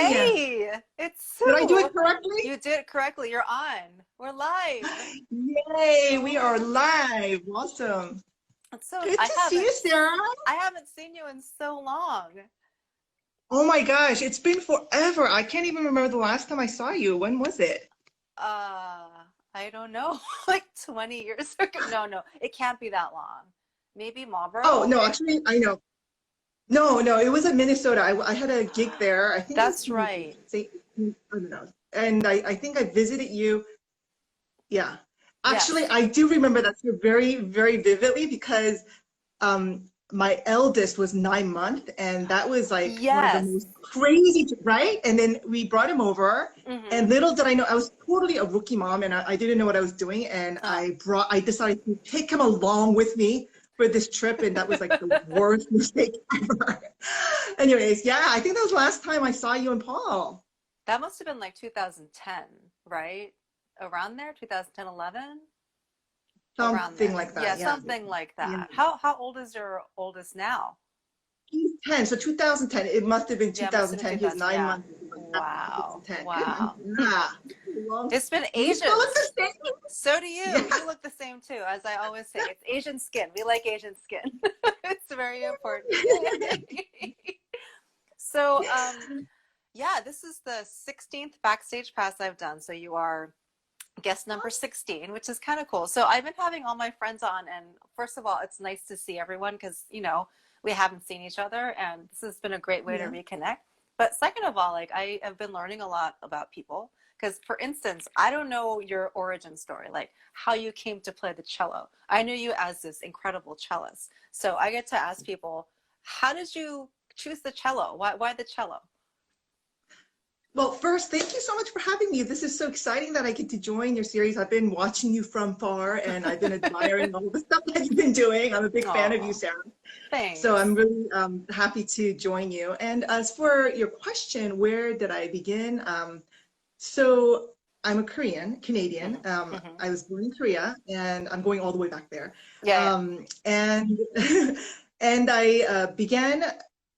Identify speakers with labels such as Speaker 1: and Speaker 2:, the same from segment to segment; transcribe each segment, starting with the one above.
Speaker 1: Hey, it's
Speaker 2: Did I do
Speaker 1: Sue.
Speaker 2: it correctly?
Speaker 1: You did it correctly. You're on. We're live.
Speaker 2: Yay, we are live. Awesome.
Speaker 1: So
Speaker 2: Good to see you, Sarah.
Speaker 1: I haven't seen you in so long.
Speaker 2: Oh my gosh, it's been forever. I can't even remember the last time I saw you. When was it?
Speaker 1: Uh, I don't know, like 20 years ago. No, it can't be that long. Maybe
Speaker 2: Oh,
Speaker 1: Marlboro?
Speaker 2: no, actually, I know. No, it was in Minnesota. I had a gig there. I think it was
Speaker 1: That's
Speaker 2: in
Speaker 1: right.
Speaker 2: St. I don't know. And I think I visited you. Yeah. Actually,
Speaker 1: Yes.
Speaker 2: I do remember that very, very vividly because my eldest was 9 months, and that was like one of the
Speaker 1: Yes.
Speaker 2: most crazy, right? And then we brought him over,
Speaker 1: Mm-hmm.
Speaker 2: and little did I know, I was totally a rookie mom, and I didn't know what I was doing, and
Speaker 1: Oh.
Speaker 2: I decided to take him along with me for this trip, and that was like the worst mistake ever. Anyways, yeah, I think that was the last time I saw you and Paul.
Speaker 1: That must have been like 2010, right? Around there, 2010, 11? Around
Speaker 2: Something
Speaker 1: there.
Speaker 2: like
Speaker 1: Yeah,
Speaker 2: that, yeah.
Speaker 1: something like
Speaker 2: Yeah.
Speaker 1: that. How old is your oldest now?
Speaker 2: He's 10, so 2010. It must have been
Speaker 1: Yeah, it must have been
Speaker 2: 2010. He was
Speaker 1: 2000.
Speaker 2: nine
Speaker 1: Yeah.
Speaker 2: months.
Speaker 1: Wow.
Speaker 2: 2010. Good.
Speaker 1: Wow.
Speaker 2: Yeah. Long.
Speaker 1: It's been
Speaker 2: You still look
Speaker 1: Asians.
Speaker 2: the same.
Speaker 1: So do you.
Speaker 2: Yeah.
Speaker 1: You look the same too. As I always say, it's Asian skin. We like Asian skin. It's very important. So, yeah, this is the 16th backstage pass I've done. So you are guest number 16, which is kind of cool. So I've been having all my friends on, and first of all, it's nice to see everyone because, we haven't seen each other, and this has been a great way to
Speaker 2: Yeah.
Speaker 1: reconnect. But second of all, like I have been learning a lot about people because, for instance, I don't know your origin story, like how you came to play the cello. I knew you as this incredible cellist. So I get to ask people, how did you choose the cello? Why the cello?
Speaker 2: Well, first, thank you so much for having me. This is so exciting that I get to join your series. I've been watching you from far, and I've been admiring all the stuff that you've been doing. I'm a big fan of you,
Speaker 1: Oh,
Speaker 2: Sarah. So
Speaker 1: thanks.
Speaker 2: I'm really happy to join you. And as for your question, where did I begin? So I'm a Canadian.
Speaker 1: Hmm. Hmm.
Speaker 2: I was born in Korea, and I'm going all the way back there.
Speaker 1: Yeah,
Speaker 2: And and I began.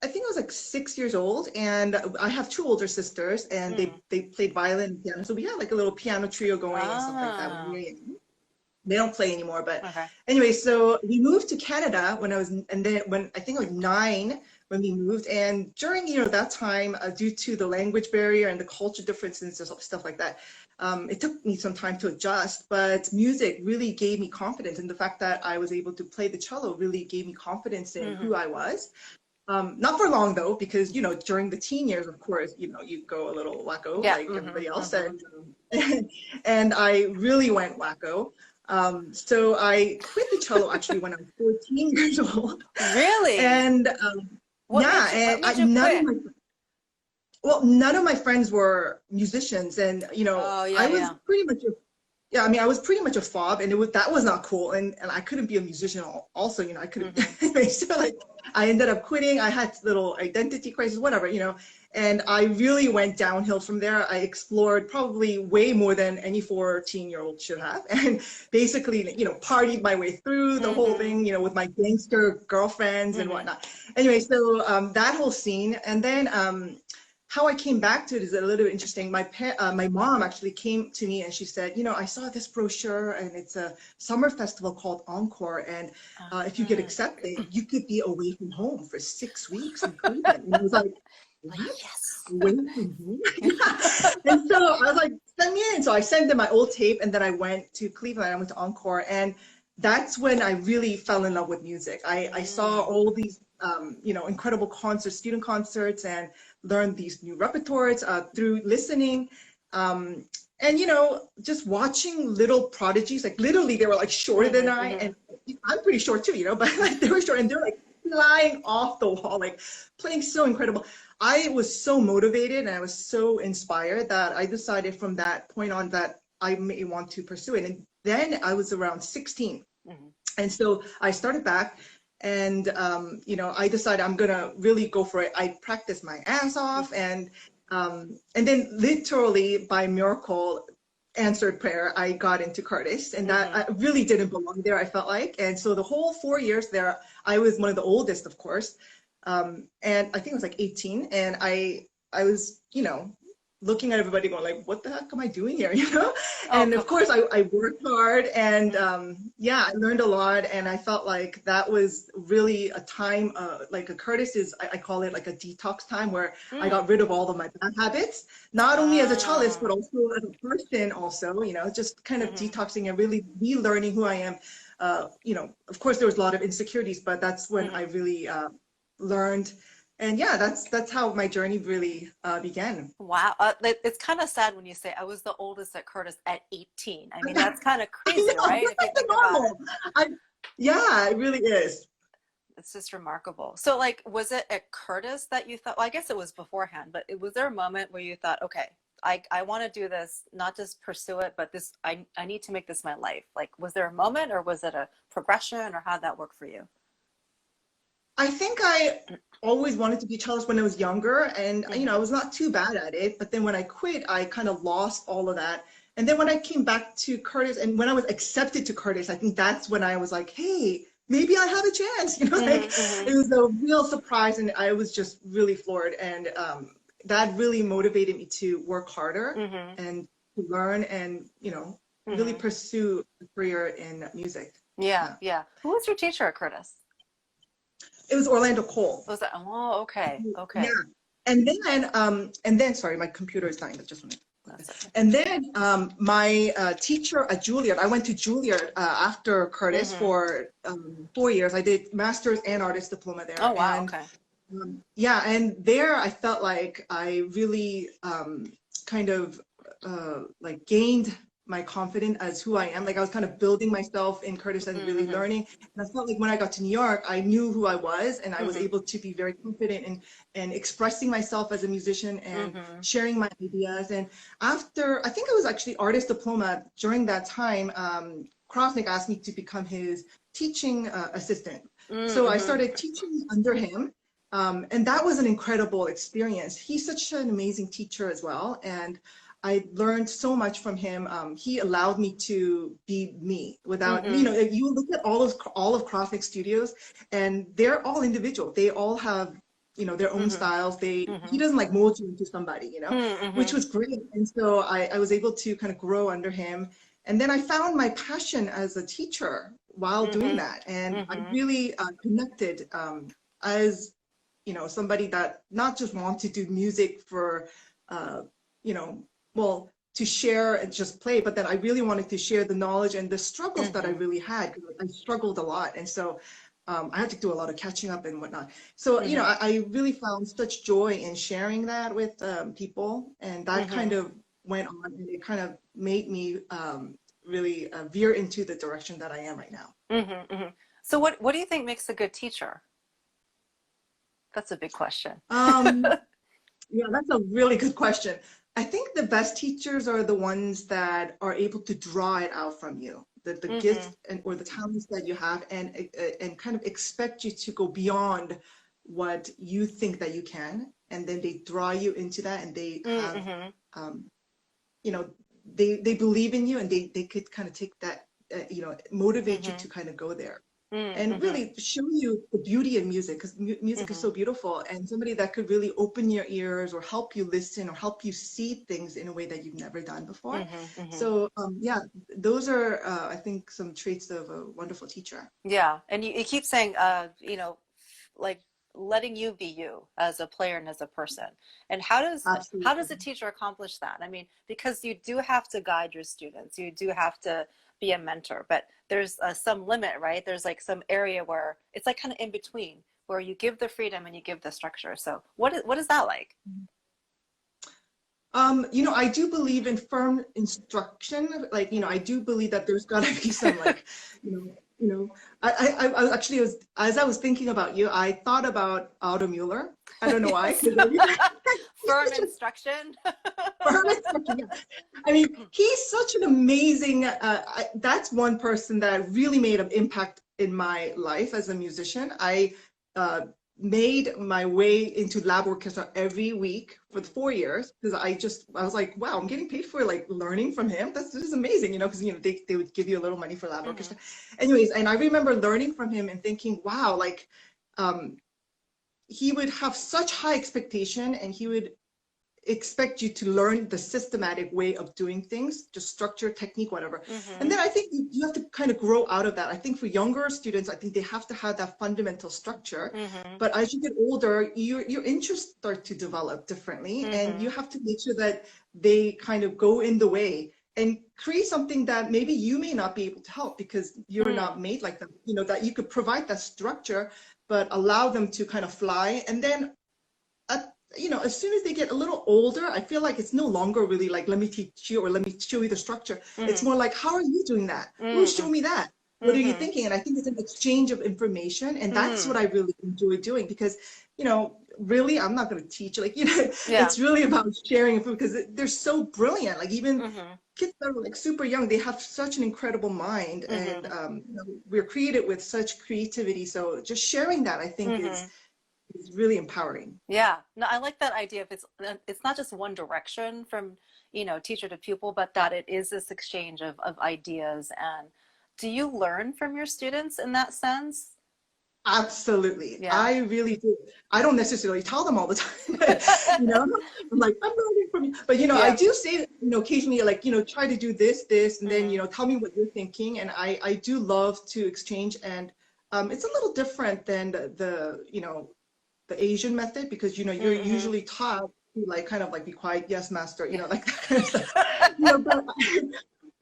Speaker 2: I think I was like 6 years old, and I have two older sisters, and
Speaker 1: yeah. Mm.
Speaker 2: they played violin and piano. So we had like a little piano trio going and stuff like that when we were
Speaker 1: Ah,
Speaker 2: young. They don't play anymore, but
Speaker 1: okay.
Speaker 2: anyway, so we moved to Canada when I was, and then when I think I was 9 when we moved, and during that time, due to the language barrier and the culture differences and stuff like that, it took me some time to adjust. But music really gave me confidence, and the fact that I was able to play the cello really gave me confidence in
Speaker 1: Hmm.
Speaker 2: who I was. Not for long though, because during the teen years, of course, you go a little wacko
Speaker 1: Yeah.
Speaker 2: like
Speaker 1: Hmm.
Speaker 2: everybody else,
Speaker 1: Hmm.
Speaker 2: and I really went wacko. So I quit the cello actually when I was 14 years old,
Speaker 1: Really?
Speaker 2: and yeah,
Speaker 1: What
Speaker 2: and
Speaker 1: made you quit?
Speaker 2: none of my friends were musicians, and
Speaker 1: Oh, yeah,
Speaker 2: I was
Speaker 1: yeah.
Speaker 2: pretty much yeah, I mean, I was pretty much a fob, and that was not cool, and I couldn't be a musician. Also, I couldn't.
Speaker 1: Hmm.
Speaker 2: So like, I ended up quitting. I had little identity crisis, whatever, and I really went downhill from there. I explored probably way more than any 14-year-old should have, and basically, partied my way through the whole
Speaker 1: Hmm.
Speaker 2: thing, with my gangster girlfriends and
Speaker 1: Hmm.
Speaker 2: whatnot. Anyway, so that whole scene, and then. How I came back to it is a little bit interesting. My mom actually came to me and she said, I saw this brochure and it's a summer festival called Encore, and if you get
Speaker 1: Uh,
Speaker 2: accepted, you could be away from home for 6 weeks in Cleveland. And I was like,
Speaker 1: like,
Speaker 2: what?
Speaker 1: yes.
Speaker 2: Away from home? Yeah. And so I was like, send me in. So I sent them my old tape, and then I went to Cleveland. I went to Encore, and that's when I really fell in love with music. I saw
Speaker 1: Mm.
Speaker 2: all these incredible concerts, student concerts, and learned these new repertoires through listening. And just watching little prodigies, like literally they were like shorter than
Speaker 1: Hmm.
Speaker 2: I,
Speaker 1: Hmm.
Speaker 2: and I'm pretty short too, but like they were short, and they're like flying off the wall, like playing so incredible. I was so motivated and I was so inspired that I decided from that point on that I may want to pursue it. And then I was around 16.
Speaker 1: Hmm.
Speaker 2: And so I started back, and I decided I'm gonna really go for it. I practiced my ass off,
Speaker 1: Hmm.
Speaker 2: and then literally by miracle, answered prayer, I got into Curtis, and that
Speaker 1: Hmm.
Speaker 2: I really didn't belong there, I felt like. And so the whole 4 years there, I was one of the oldest, of course, and I think I was like 18, and I was, you know, looking at everybody going like, what the heck am I doing here? You know?
Speaker 1: Oh,
Speaker 2: And of course I worked hard and yeah, I learned a lot. And I felt like that was really a time, like a Curtis is, I call it like a detox time where I got rid of all of my bad habits, not only as a cellist, but also as a person also, you know, just kind of detoxing and really relearning who I am. You know, of course there was a lot of insecurities, but that's when I really learned. And yeah, that's how my journey really began.
Speaker 1: Wow. It's kind of sad when you say I was the oldest at Curtis at 18. I mean, that's kind of
Speaker 2: I
Speaker 1: crazy,
Speaker 2: know,
Speaker 1: right?
Speaker 2: but
Speaker 1: If you
Speaker 2: that's
Speaker 1: think about it.
Speaker 2: normal. I, yeah, it really is.
Speaker 1: It's just remarkable. So like, was it at Curtis that you thought, well, I guess it was beforehand, but was there a moment where you thought, okay, I want to do this, not just pursue it, but this, I need to make this my life. Like, was there a moment or was it a progression or how'd that work for you?
Speaker 2: I think I always wanted to be a cellist when I was younger, and you know, I was not too bad at it. But then when I quit, I kind of lost all of that. And then when I came back to Curtis, and when I was accepted to Curtis, I think that's when I was like, hey, maybe I have a chance. You know, like it was a real surprise, and I was just really floored. And that really motivated me to work harder and to learn, and you know, really pursue a career in music.
Speaker 1: Yeah,
Speaker 2: Yeah.
Speaker 1: yeah. Who was your teacher at Curtis?
Speaker 2: It was Orlando Cole.
Speaker 1: Was that, oh, okay,
Speaker 2: Yeah.
Speaker 1: okay.
Speaker 2: And then, sorry, my computer is dying. I just want to.
Speaker 1: That's okay.
Speaker 2: And then my teacher at Juilliard, I went to Juilliard after Curtis for 4 years. I did master's and artist diploma there.
Speaker 1: Oh, wow,
Speaker 2: And
Speaker 1: okay.
Speaker 2: yeah, and there I felt like I really kind of like gained my confidence as who I am. Like I was kind of building myself in Curtis and really learning. And I felt like when I got to New York, I knew who I was and I was able to be very confident in and expressing myself as a musician and sharing my ideas. And after, I think it was actually artist diploma during that time, Krosnick asked me to become his teaching assistant. So I started teaching under him. And that was an incredible experience. He's such an amazing teacher as well. And I learned so much from him. He allowed me to be me without, you know, if you look at all of Krosnick studios and they're all individual. They all have, you know, their own styles. He doesn't like mold you into somebody, you know, which was great. And so I was able to kind of grow under him. And then I found my passion as a teacher while doing that. And I really connected as, you know, somebody that not just want to do music for, you know, well, to share and just play, but then I really wanted to share the knowledge and the struggles that I really had, because I struggled a lot. And so I had to do a lot of catching up and whatnot. So, you know, I really found such joy in sharing that with people. And that kind of went on and it kind of made me really veer into the direction that I am right now.
Speaker 1: So what do you think makes a good teacher? That's a big question.
Speaker 2: Yeah, that's a really good question. I think the best teachers are the ones that are able to draw it out from you, the gift and or the talents that you have, and kind of expect you to go beyond what you think that you can, and then they draw you into that, and they have, you know, they believe in you, and they could kind of take that, you know, motivate you to kind of go there. And really show you the beauty in music, because music is so beautiful, and somebody that could really open your ears or help you listen or help you see things in a way that you've never done before. So yeah, those are I think some traits of a wonderful teacher.
Speaker 1: Yeah, and you keep saying you know, like letting you be you as a player and as a person. And how does a teacher accomplish that? I mean, because you do have to guide your students, you do have to be a mentor, but there's some limit, right? There's like some area where it's like kind of in between, where you give the freedom and you give the structure. So what is that like?
Speaker 2: You know, I do believe in firm instruction. Like, you know, I do believe that there's got to be some like, I was actually, as I was thinking about you, I thought about Otto Mueller. I don't know why.
Speaker 1: Firm instruction.
Speaker 2: Firm instruction, yeah. I mean, he's such an amazing, that's one person that really made an impact in my life as a musician. I made my way into lab orchestra every week for 4 years because I was like, wow, I'm getting paid for like learning from him. This is amazing, you know, because you know they would give you a little money for lab orchestra. Anyways, and I remember learning from him and thinking, wow, like he would have such high expectation, and he would expect you to learn the systematic way of doing things, just structure, technique, whatever. And then I think you have to kind of grow out of that. I think for younger students, I think they have to have that fundamental structure. But as you get older, your interests start to develop differently, and you have to make sure that they kind of go in the way and create something that maybe you may not be able to help because you're not made like them. You know, that you could provide that structure, but allow them to kind of fly. And then you know, as soon as they get a little older, I feel like it's no longer really like, let me teach you or let me show you the structure. It's more like, how are you doing that? Oh, show me that. What are you thinking? And I think it's an exchange of information. And that's what I really enjoy doing because, you know, really, I'm not going to teach, like, you know, it's really about sharing because they're so brilliant. Like even kids that are like super young, they have such an incredible mind and you know, we're created with such creativity. So just sharing that, I think is really empowering.
Speaker 1: Yeah, no, I like that idea of it's not just one direction from, you know, teacher to pupil, but that it is this exchange of ideas. And do you learn from your students in that sense?
Speaker 2: Absolutely.
Speaker 1: Yeah.
Speaker 2: I really do. I don't necessarily tell them all the time. You know, I'm like, I'm learning from you. But, you know, I do say, you know, occasionally, like, you know, try to do this, and then, you know, tell me what you're thinking. And I do love to exchange. And it's a little different than you know, the Asian method because, you know, you're usually taught to like kind of like be quiet, yes, master, you know, like that kind of stuff. You know, but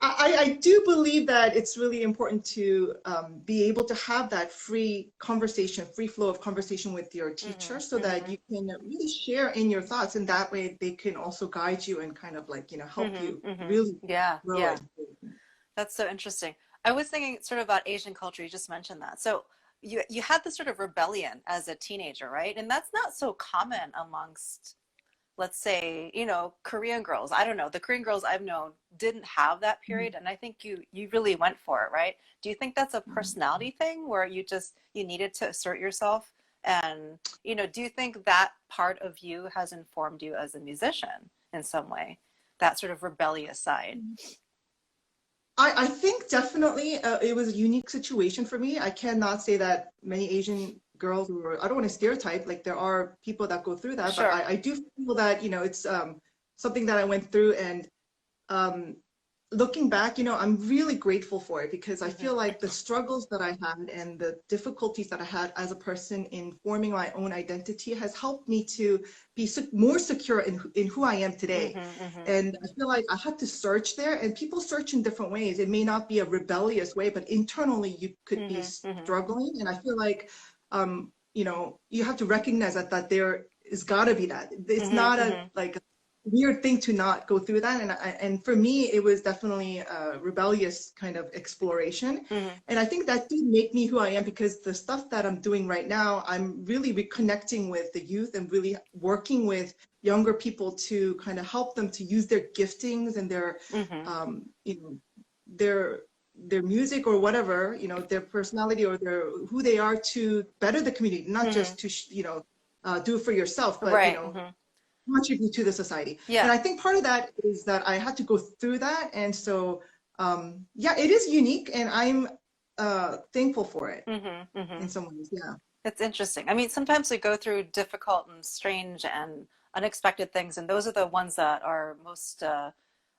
Speaker 2: I do believe that it's really important to be able to have that free conversation, free flow of conversation with your teacher so that you can really share in your thoughts and that way they can also guide you and kind of like, you know, help you really grow it.
Speaker 1: That's so interesting. I was thinking sort of about Asian culture. You just mentioned that. So you had this sort of rebellion as a teenager, right? And that's not so common amongst, let's say, you know, Korean girls. I don't know. The Korean girls I've known didn't have that period, and I think you really went for it, right? Do you think that's a personality thing where you needed to assert yourself? And, you know, do you think that part of you has informed you as a musician in some way? That sort of rebellious side?
Speaker 2: I think definitely it was a unique situation for me. I cannot say that many Asian girls I don't want to stereotype, like there are people that go through that, but I do feel that, you know, it's something that I went through and looking back, you know, I'm really grateful for it because I feel like the struggles that I had and the difficulties that I had as a person in forming my own identity has helped me to be more secure in who I am today. And I feel like I had to search there, and people search in different ways. It may not be a rebellious way, but internally you could be struggling. And I feel like, you know, you have to recognize that there is gotta be that. It's not a like weird thing to not go through that, and for me it was definitely a rebellious kind of exploration, and I think that did make me who I am because the stuff that I'm doing right now, I'm really reconnecting with the youth and really working with younger people to kind of help them to use their giftings and their you know, their music or whatever, you know, their personality or their who they are to better the community, not just to you know do it for yourself, but you know, contribute to the society. And I think part of that is that I had to go through that. And so, yeah, it is unique and I'm thankful for it in some ways. Yeah.
Speaker 1: It's interesting. I mean, sometimes we go through difficult and strange and unexpected things, and those are the ones that are most,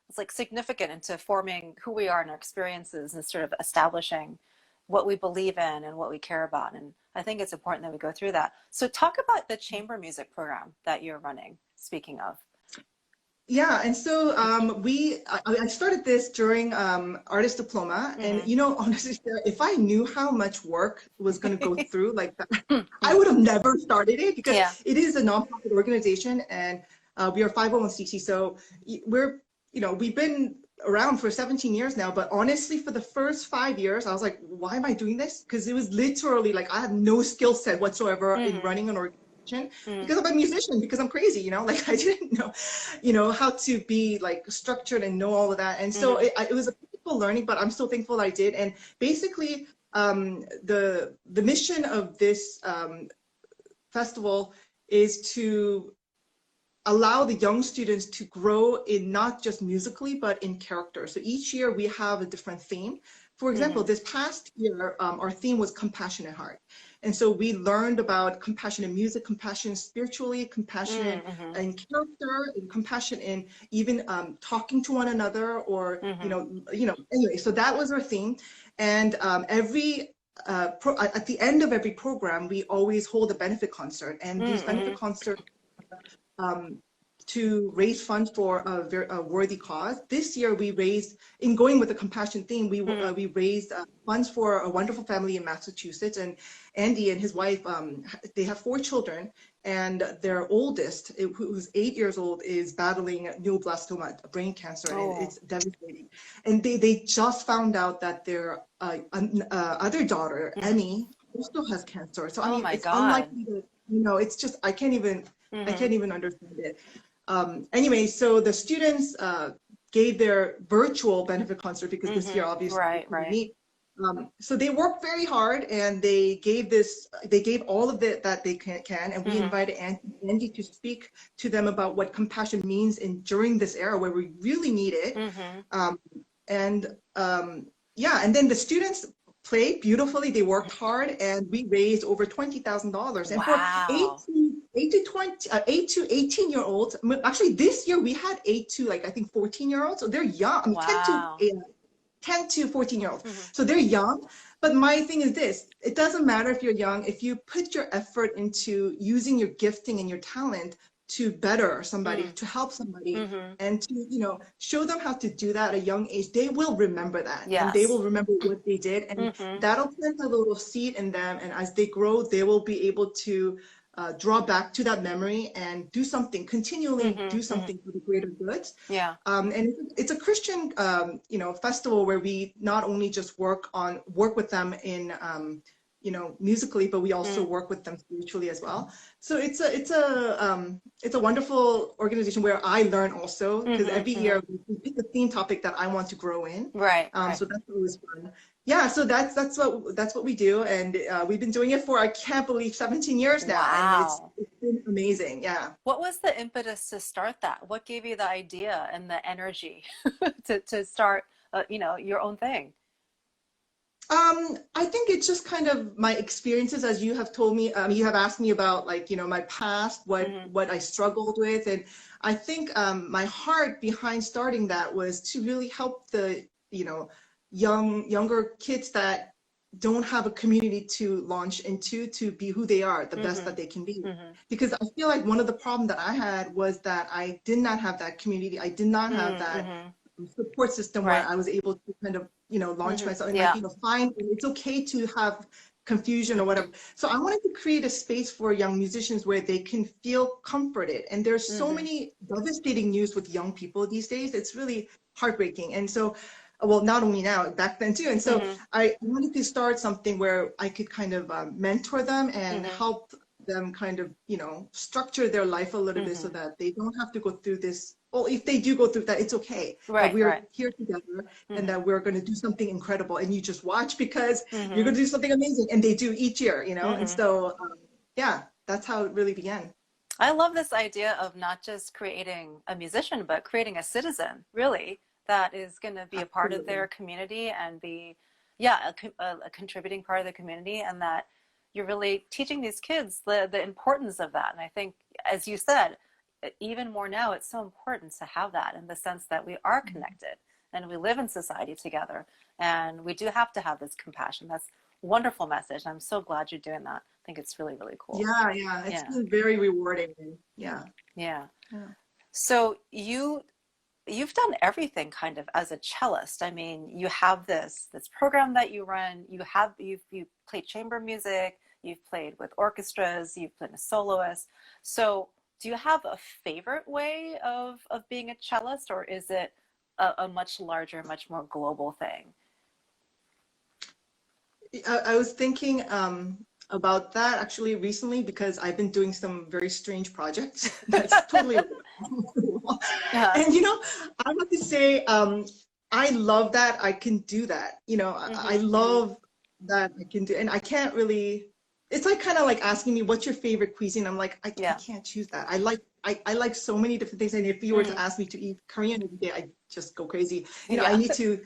Speaker 1: it's like significant into forming who we are and our experiences and sort of establishing what we believe in and what we care about. And I think it's important that we go through that. So talk about the chamber music program that you're running, speaking of.
Speaker 2: Yeah, and so I started this during artist diploma, and you know, honestly, if I knew how much work was going to go through like that, I would have never started it because it is a nonprofit organization, and we are 501c. So we're, you know, we've been around for 17 years now, but honestly, for the first 5 years, I was like, why am I doing this? Because it was literally like I had no skill set whatsoever in running an organization. Because I'm a musician, because I'm crazy, you know, like I didn't know, you know, how to be like structured and know all of that. And so it was a painful learning, but I'm so thankful I did. And basically, the mission of this festival is to allow the young students to grow in not just musically, but in character. So each year we have a different theme. For example, this past year, our theme was Compassionate Heart. And so we learned about compassion in music, compassion spiritually, compassion
Speaker 1: Mm-hmm.
Speaker 2: in character, and compassion in even talking to one another, or anyway. So that was our theme, and at the end of every program, we always hold a benefit concert, and these benefit
Speaker 1: Mm-hmm.
Speaker 2: concerts um, to raise funds for a worthy cause. This year, we raised, in going with the compassion theme, we raised funds for a wonderful family in Massachusetts. And Andy and his wife, they have 4 children, and their oldest, who's 8 years old, is battling neuroblastoma, brain cancer, and
Speaker 1: Oh.
Speaker 2: it's devastating. And they just found out that their other daughter,
Speaker 1: Mm-hmm.
Speaker 2: Emmy, also has cancer. So I
Speaker 1: Oh
Speaker 2: mean,
Speaker 1: my
Speaker 2: it's
Speaker 1: God.
Speaker 2: unlikely that, it's just I
Speaker 1: Mm-hmm.
Speaker 2: can't even understand it. Anyway, so the students gave their virtual benefit concert, because this year
Speaker 1: Mm-hmm.
Speaker 2: obviously we
Speaker 1: Right,
Speaker 2: couldn't
Speaker 1: right.
Speaker 2: meet. So they worked very hard, and they gave all of it that they can, and we
Speaker 1: Mm-hmm.
Speaker 2: invited Andy to speak to them about what compassion means during this era where we really need it.
Speaker 1: Mm-hmm.
Speaker 2: Um, and yeah, and then the students played beautifully. They worked hard, and we raised over $20,000. And for
Speaker 1: Wow.
Speaker 2: 8 to 18-year-olds, actually this year we had 8 to, like, I think 14-year-olds. So they're young. I mean,
Speaker 1: Wow.
Speaker 2: 10 to 14-year-olds.
Speaker 1: Mm-hmm.
Speaker 2: So they're young. But my thing is this: it doesn't matter if you're young, if you put your effort into using your gifting and your talent to better somebody, to help somebody,
Speaker 1: Mm-hmm.
Speaker 2: and to, show them how to do that at a young age, they will remember that, and they will
Speaker 1: Yes.
Speaker 2: remember what they did, and
Speaker 1: Mm-hmm.
Speaker 2: that'll plant a little seed in them. And as they grow, they will be able to draw back to that memory and do something, continually do
Speaker 1: Mm-hmm. Mm-hmm.
Speaker 2: something for the greater good.
Speaker 1: Yeah.
Speaker 2: And it's a Christian, festival where we not only just work with them in, musically, but we also
Speaker 1: Mm.
Speaker 2: work with them spiritually as well. So it's a wonderful organization where I learn also, because
Speaker 1: Mm-hmm.
Speaker 2: every
Speaker 1: Mm-hmm.
Speaker 2: year we pick a theme topic that I want to grow in.
Speaker 1: Right, right.
Speaker 2: So that's always fun. Yeah, so that's what we do, and we've been doing it for, I can't believe, 17 years now, and it's
Speaker 1: Wow.
Speaker 2: it's been amazing. Yeah.
Speaker 1: What was the impetus to start that? What gave you the idea and the energy to start, your own thing?
Speaker 2: I think it's just kind of my experiences, as you have told me. You have asked me about, like, my past, what
Speaker 1: Mm-hmm.
Speaker 2: what I struggled with, and I think my heart behind starting that was to really help the, younger kids that don't have a community to launch into, to be who they are, the best
Speaker 1: Mm-hmm.
Speaker 2: that they can be.
Speaker 1: Mm-hmm.
Speaker 2: Because I feel like one of the problems that I had was that I did not have that community. I did not have that
Speaker 1: Mm-hmm.
Speaker 2: support system where
Speaker 1: Right.
Speaker 2: I was able to kind of, launch
Speaker 1: Mm-hmm.
Speaker 2: myself and, like,
Speaker 1: Yeah.
Speaker 2: find, and it's okay to have confusion or whatever. So I wanted to create a space for young musicians where they can feel comforted. And there's so
Speaker 1: Mm-hmm.
Speaker 2: many devastating news with young people these days. It's really heartbreaking. And so, well, not only now, back then too. And so
Speaker 1: Mm-hmm.
Speaker 2: I wanted to start something where I could kind of mentor them and
Speaker 1: Mm-hmm.
Speaker 2: help them kind of, structure their life a little bit, so
Speaker 1: Mm-hmm.
Speaker 2: that they don't have to go through this. Well, if they do go through that, it's okay, that
Speaker 1: Right,
Speaker 2: we're
Speaker 1: right.
Speaker 2: here together, and
Speaker 1: Mm-hmm.
Speaker 2: that we're going to do something incredible, and you just watch, because you're
Speaker 1: Mm-hmm.
Speaker 2: going to do something amazing. And they do each year. And
Speaker 1: Mm-hmm.
Speaker 2: so, yeah, that's how it really began.
Speaker 1: I love this idea of not just creating a musician, but creating a citizen, really, that is going to be a part of
Speaker 2: Absolutely.
Speaker 1: their community and be, yeah, a contributing part of the community, and that you're really teaching these kids the importance of that. And I think, as you said, even more now, it's so important to have that, in the sense that we are connected and we live in society together, and we do have to have this compassion. That's a wonderful message. I'm so glad you're doing that. I think it's really, really cool.
Speaker 2: Yeah, yeah, it's
Speaker 1: Yeah,
Speaker 2: been very rewarding. Yeah,
Speaker 1: yeah.
Speaker 2: yeah.
Speaker 1: So you've done everything kind of as a cellist. I mean, you have this program that you run. You've played chamber music. You've played with orchestras. You've been a soloist. So do you have a favorite way of being a cellist, or is it a much larger, much more global thing?
Speaker 2: I was thinking about that actually recently, because I've been doing some very strange projects that's totally
Speaker 1: Uh-huh.
Speaker 2: and, I have to say, I love that I can do that. I
Speaker 1: Mm-hmm, mm-hmm.
Speaker 2: love that I can do, and I can't really, it's like kind of like asking me what's your favorite cuisine. I'm like, I
Speaker 1: Yeah.
Speaker 2: can't choose that. I like so many different things, and if you were to
Speaker 1: Mm-hmm.
Speaker 2: ask me to eat Korean every day, I just go crazy. I
Speaker 1: Yeah.
Speaker 2: need to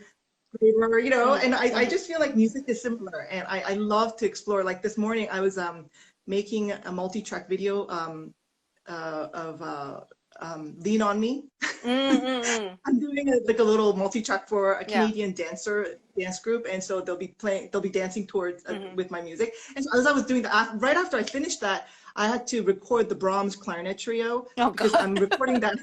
Speaker 2: flavor, you know, and I
Speaker 1: Mm-hmm.
Speaker 2: just feel like music is similar, and I love to explore. Like this morning, I was making a multi-track video of Lean on Me.
Speaker 1: Mm-hmm.
Speaker 2: I'm doing like a little multi-track for a
Speaker 1: Yeah.
Speaker 2: Canadian dance group, and so they'll be dancing towards
Speaker 1: Mm-hmm.
Speaker 2: with my music. And so as I was doing that, right after I finished that, I had to record the Brahms Clarinet Trio
Speaker 1: Oh
Speaker 2: because
Speaker 1: God.
Speaker 2: I'm recording that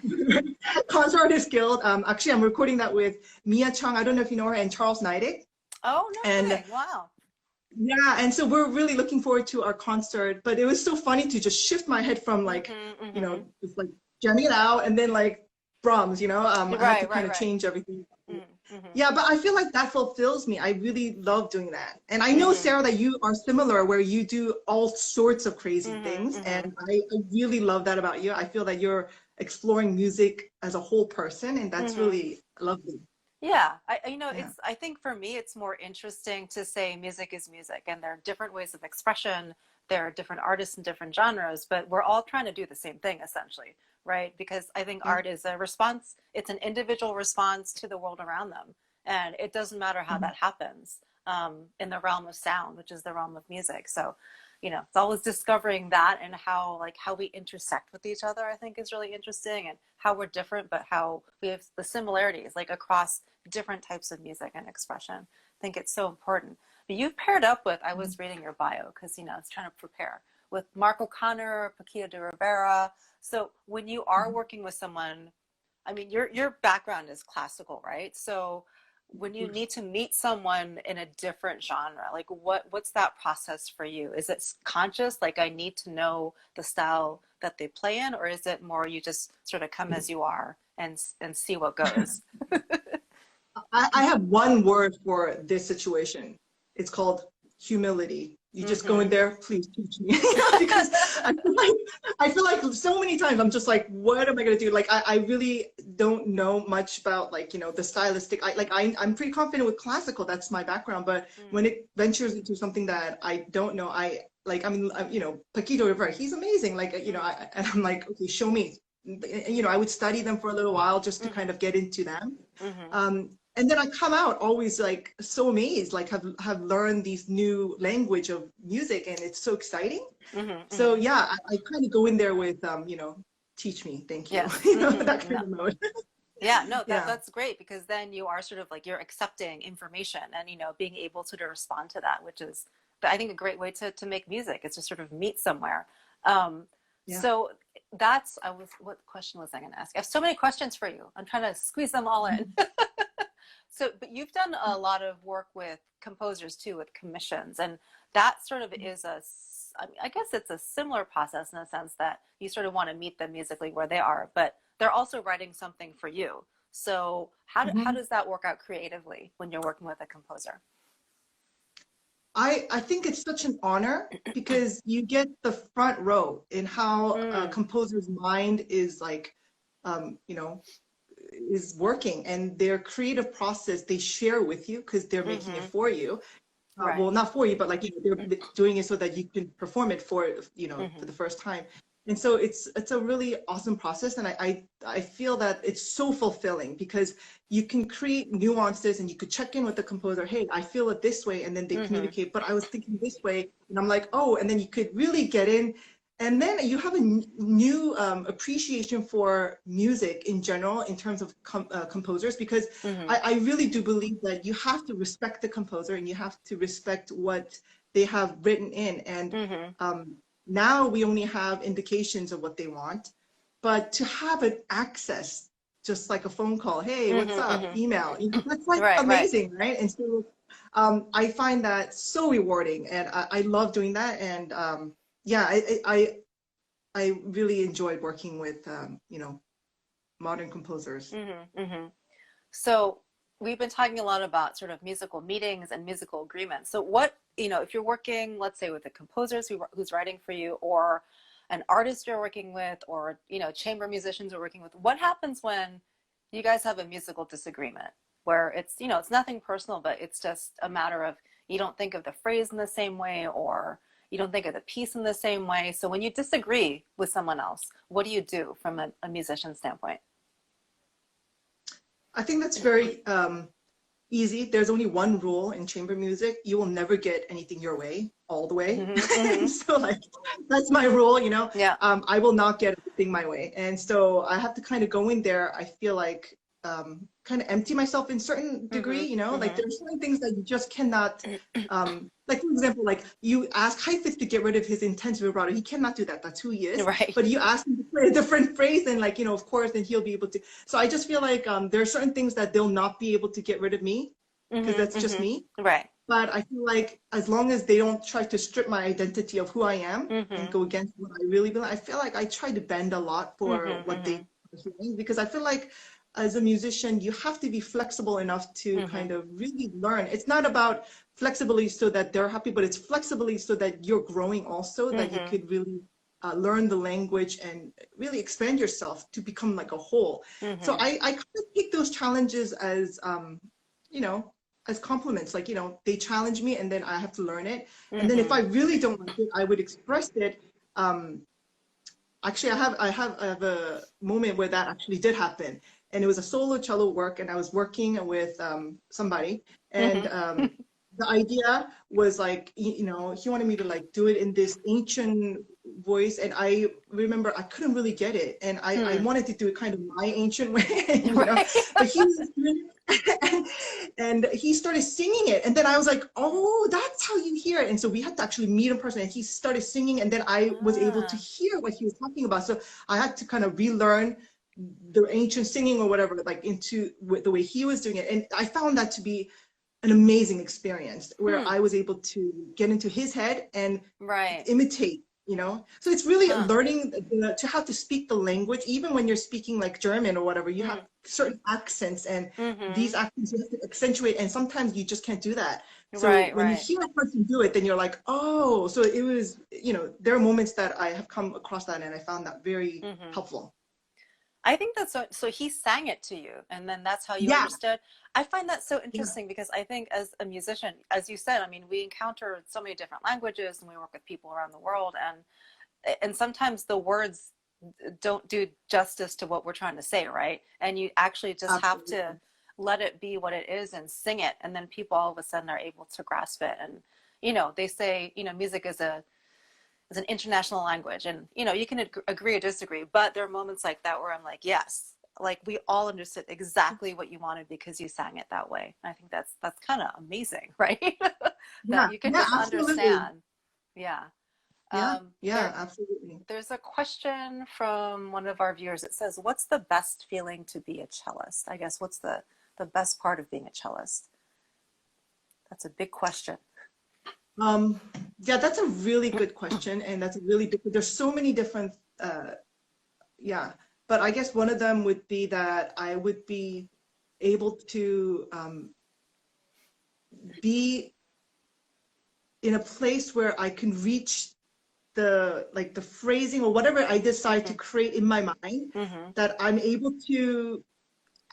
Speaker 2: Concert Artists Guild. Actually, I'm recording that with Mia Chung. I don't know if you know her, and Charles Neidig.
Speaker 1: Oh, no
Speaker 2: And
Speaker 1: kidding. Wow.
Speaker 2: yeah, and so we're really looking forward to our concert. But it was so funny to just shift my head from like,
Speaker 1: Mm-hmm.
Speaker 2: you
Speaker 1: Mm-hmm.
Speaker 2: know, just like jamming it out, and then like Brahms, you know, I had to
Speaker 1: Right,
Speaker 2: kind
Speaker 1: right,
Speaker 2: of
Speaker 1: right.
Speaker 2: change everything.
Speaker 1: Mm-hmm.
Speaker 2: Yeah, but I feel like that fulfills me. I really love doing that. And I know,
Speaker 1: Mm-hmm.
Speaker 2: Sarah, that you are similar where you do all sorts of crazy
Speaker 1: Mm-hmm.
Speaker 2: things.
Speaker 1: Mm-hmm.
Speaker 2: And I really love that about you. I feel that you're exploring music as a whole person, and that's
Speaker 1: Mm-hmm.
Speaker 2: really lovely.
Speaker 1: Yeah, you know,
Speaker 2: Yeah.
Speaker 1: I think for me, it's more interesting to say music is music, and there are different ways of expression. There are different artists in different genres, but we're all trying to do the same thing essentially, right? Because I think
Speaker 2: Yeah.
Speaker 1: art is a response, it's an individual response to the world around them. And it doesn't matter how
Speaker 2: Mhm.
Speaker 1: that happens in the realm of sound, which is the realm of music. So, you know, it's always discovering that and how like how we intersect with each other, I think is really interesting, and how we're different, but how we have the similarities like across different types of music and expression. I think it's so important. But you've paired up with, I was reading your bio because, you know, I was trying to prepare with Mark O'Connor, Paquita de Rivera. So when you are
Speaker 2: Mhm.
Speaker 1: working with someone, I mean, your background is classical, right? So when you need to meet someone in a different genre, like what's that process for you? Is it conscious, like I need to know the style that they play in, or is it more you just sort of come as you are and see what goes?
Speaker 2: I have one word for this situation. It's called humility. You just go in
Speaker 1: Mm-hmm.
Speaker 2: there, please teach me. Because I feel like so many times I'm just like, what am I gonna do? Like I really don't know much about like, you know, the stylistic. I'm pretty confident with classical, that's my background, but when it ventures into something that I don't know, you know, Paquito Rivera, he's amazing. Like, you know, and I'm like, okay, show me. You know, I would study them for a little while just to kind
Speaker 1: Mm-hmm.
Speaker 2: of get into them.
Speaker 1: Mm-hmm.
Speaker 2: And then I come out always like so amazed, like have learned these new language of music, and it's so exciting.
Speaker 1: Mm-hmm.
Speaker 2: So
Speaker 1: Mm-hmm.
Speaker 2: yeah, I kind of go in there with you know, teach me, thank you,
Speaker 1: Yes.
Speaker 2: you know, that
Speaker 1: Mm-hmm.
Speaker 2: kind
Speaker 1: No.
Speaker 2: of mode.
Speaker 1: Yeah, no,
Speaker 2: Yeah.
Speaker 1: that's great because then you are sort of like you're accepting information and you know being able to respond to that, which is I think a great way to make music is to sort of meet somewhere. Um,
Speaker 2: Yeah.
Speaker 1: so that's I was what question was I going to ask? I have so many questions for you. I'm trying to squeeze them all in. So, but you've done a lot of work with composers too, with commissions, and that sort of is I mean, I guess it's a similar process in the sense that you sort of want to meet them musically where they are, but they're also writing something for you. So, how
Speaker 2: Mhm.
Speaker 1: does that work out creatively when you're working with a composer?
Speaker 2: I think it's such an honor because you get the front row in how a
Speaker 1: Mm,
Speaker 2: composer's mind is like, you know, is working, and their creative process they share with you because they're making it
Speaker 1: mm-hmm.
Speaker 2: for you.
Speaker 1: Right.
Speaker 2: Well, not for you, but like, you know, they're doing it so that you can perform it for, you know, for
Speaker 1: Mm-hmm.
Speaker 2: the first time. And so it's a really awesome process, and I feel that it's so fulfilling because you can create nuances and you could check in with the composer. Hey, I feel it this way, and then they
Speaker 1: Mm-hmm.
Speaker 2: communicate. But I was thinking this way, and I'm like, oh, and then you could really get in, and then you have a new appreciation for music in general in terms of composers, because
Speaker 1: Mm-hmm.
Speaker 2: I really do believe that you have to respect the composer and you have to respect what they have written in. And
Speaker 1: Mm-hmm.
Speaker 2: um, now we only have indications of what they want, but to have an access, just like a phone call, hey, what's
Speaker 1: Mm-hmm.
Speaker 2: up?
Speaker 1: Mm-hmm.
Speaker 2: Email, you know, that's like
Speaker 1: Right. Right.
Speaker 2: amazing, right? And so I find that so rewarding, and I love doing that. And yeah, I really enjoyed working with you know, modern composers.
Speaker 1: Mm-hmm. Mm-hmm. So we've been talking a lot about sort of musical meetings and musical agreements. So what, you know, if you're working, let's say with a composer who's writing for you or an artist you're working with or, you know, chamber musicians you're working with, what happens when you guys have a musical disagreement where it's, you know, it's nothing personal, but it's just a matter of you don't think of the phrase in the same way or you don't think of the piece in the same way. So when you disagree with someone else, what do you do from a musician standpoint?
Speaker 2: I think that's very easy. There's only one rule in chamber music. You will never get anything your way all the way. So like, that's my rule, you know?
Speaker 1: Yeah.
Speaker 2: I will not get everything my way. And so I have to kind of go in there. I feel like, kind of empty myself in certain degree, you know, like there's certain things that you just cannot, like for example, like you ask Haifitz to get rid of his intense vibrato. He cannot do that. That's who he is.
Speaker 1: Right.
Speaker 2: But you ask him to play a different phrase and like, you know, of course, then he'll be able to. So I just feel like there are certain things that they'll not be able to get rid of me because that's just me.
Speaker 1: Right.
Speaker 2: But I feel like as long as they don't try to strip my identity of who I am and go against what I really believe, I feel like I try to bend a lot for what they are hearing, because I feel like as a musician, you have to be flexible enough to kind of really learn. It's not about flexibility so that they're happy, but it's flexibility so that you're growing also, that you could really learn the language and really expand yourself to become like a whole. So I kind of take those challenges as, you know, as compliments, like, you know, they challenge me and then I have to learn it. And then if I really don't like it, I would express it. Actually, I have a moment where that actually did happen. And it was a solo cello work, and I was working with somebody, and the idea was like, you know, he wanted me to like do it in this ancient voice, and I remember I couldn't really get it, and I wanted to do it kind of my ancient way, you know, but he was doing it, and he started singing it, and then I was like, oh, that's how you hear it. And so we had to actually meet in person, and he started singing, and then I was able to hear what he was talking about. So I had to kind of relearn the ancient singing or whatever, like into the way he was doing it. And I found that to be an amazing experience where I was able to get into his head and imitate, you know? So it's really learning to how to speak the language, even when you're speaking like German or whatever, you have certain accents, and these accents you have to accentuate, and sometimes you just can't do that. So when you hear a person do it, then you're like, oh, so it was, you know, there are moments that I have come across that, and I found that very helpful.
Speaker 1: I think that's so he sang it to you, and then that's how you understood. I find that so interesting because I think as a musician, as you said, I mean, we encounter so many different languages and we work with people around the world, and sometimes the words don't do justice to what we're trying to say, right? And you actually just have to let it be what it is and sing it, and then people all of a sudden are able to grasp it. And you know, they say, you know, music is an international language, and you know, you can agree or disagree, but there are moments like that where I'm like, yes, like we all understood exactly what you wanted because you sang it that way. And I think that's kind of amazing, right? That you can just understand.
Speaker 2: Absolutely.
Speaker 1: There's a question from one of our viewers. It says, what's the best feeling to be a cellist? I guess what's the best part of being a cellist? That's a big question.
Speaker 2: Yeah, that's a really good question, and that's a really big, there's so many different, but I guess one of them would be that I would be able to be in a place where I can reach the phrasing or whatever I decide to create in my mind, that I'm able to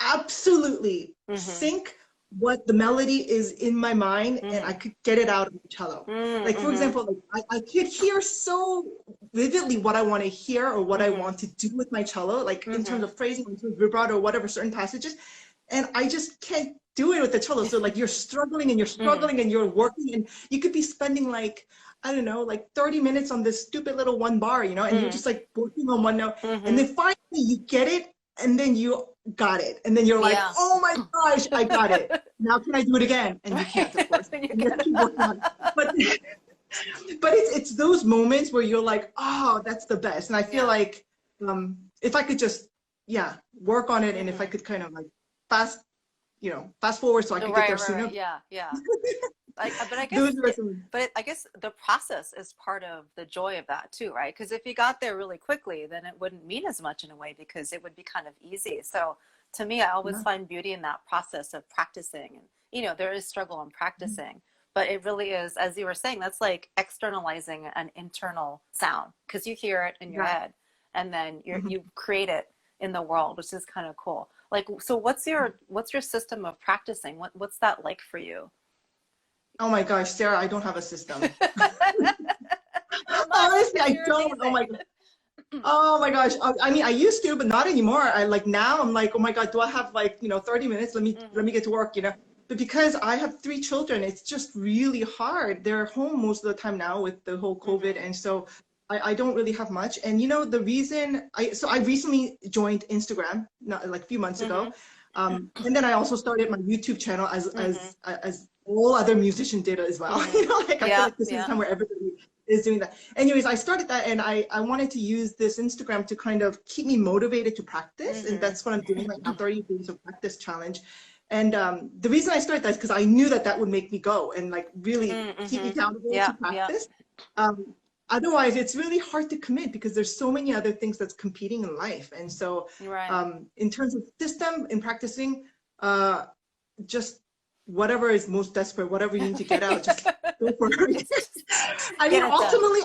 Speaker 2: absolutely sync what the melody is in my mind, and I could get it out of the cello. Like, for example, like, I could hear so vividly what I want to hear or what I want to do with my cello, like in terms of phrasing, in terms of vibrato or whatever, certain passages, and I just can't do it with the cello. So like you're struggling and you're struggling and you're working, and you could be spending like, I don't know, like 30 minutes on this stupid little one bar, you know, and you're just like working on one note, and then finally you get it, and then you got it, and then you're like, oh my gosh, I got it. Now can I do it again? And you can't, of course. And you have to keep working on it. But it's those moments where you're like, oh, that's the best. And I feel like if I could just work on it, and if I could kind of like fast forward so I could get there sooner.
Speaker 1: But I guess the process is part of the joy of that too, right? Because if you got there really quickly, then it wouldn't mean as much in a way, because it would be kind of easy. So to me, I always find beauty in that process of practicing. And you know, there is struggle in practicing, but it really is, as you were saying, that's like externalizing an internal sound, because you hear it in your head, and then you create it in the world, which is kind of cool. Like, so what's your system of practicing? What's that like for you?
Speaker 2: Oh my gosh, Sarah, I don't have a system. Honestly, I don't. Oh my gosh. I mean, I used to, but not anymore. I like now I'm like, oh my God, do I have like, 30 minutes? Let me get to work, but because I have 3 children, it's just really hard. They're home most of the time now with the whole COVID, and so I don't really have much. And you know, the reason I recently joined Instagram, not like a few months ago, and then I also started my YouTube channel as all other musicians did as well. You know, like I feel like this is the time where everybody is doing that. Anyways, I started that, and I wanted to use this Instagram to kind of keep me motivated to practice, and that's what I'm doing right now, 30 days of practice challenge. And the reason I started that is because I knew that that would make me go and like really keep me accountable to practice. Otherwise, it's really hard to commit because there's so many other things that's competing in life. And so in terms of system in practicing, just whatever is most desperate, whatever you need to get out, just go for it. I mean, ultimately,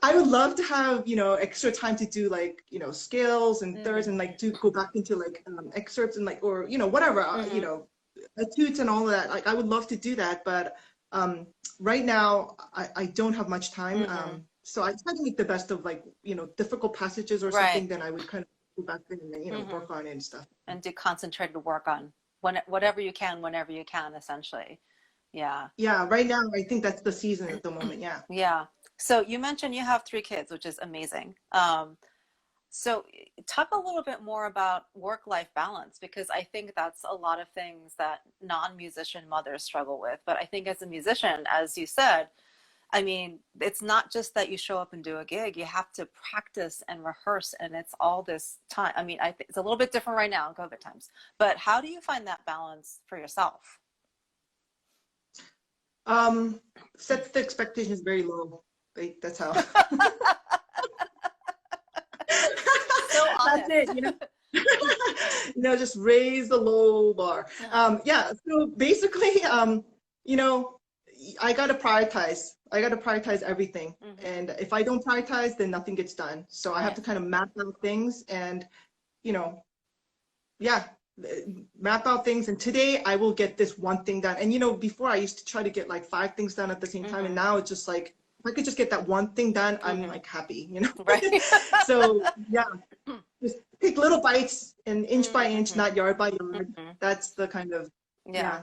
Speaker 2: I would love to have, you know, extra time to do like, you know, scales and thirds and like to go back into like excerpts and like, or, you know, whatever, you know, etudes and all of that. Like I would love to do that, but right now I don't have much time. So I try to make the best of like, you know, difficult passages or something, then I would kind of go back in and, you know, work on it and stuff.
Speaker 1: And do concentrated work on whatever you can, whenever you can, essentially. Yeah.
Speaker 2: Yeah, right now I think that's the season at the moment. Yeah.
Speaker 1: Yeah. So you mentioned you have 3 kids, which is amazing. So talk a little bit more about work-life balance, because I think that's a lot of things that non-musician mothers struggle with. But I think as a musician, as you said, I mean, it's not just that you show up and do a gig. You have to practice and rehearse, and it's all this time. I mean, I think it's a little bit different right now in COVID times. But how do you find that balance for yourself?
Speaker 2: Set the expectations very low. Like, that's how.
Speaker 1: So honest.
Speaker 2: That's it, you know. You know, just raise the low bar. Yeah. So basically, you know, I gotta prioritize. I gotta prioritize everything. And if I don't prioritize, then nothing gets done. So I have to kind of map out things and, you know, yeah, map out things. And today I will get this one thing done. And, you know, before I used to try to get like 5 things done at the same time. And now it's just like, if I could just get that one thing done, I'm like happy, you know?
Speaker 1: Right.
Speaker 2: So yeah, just take little bites and inch by inch, not yard by yard. That's the kind of, yeah.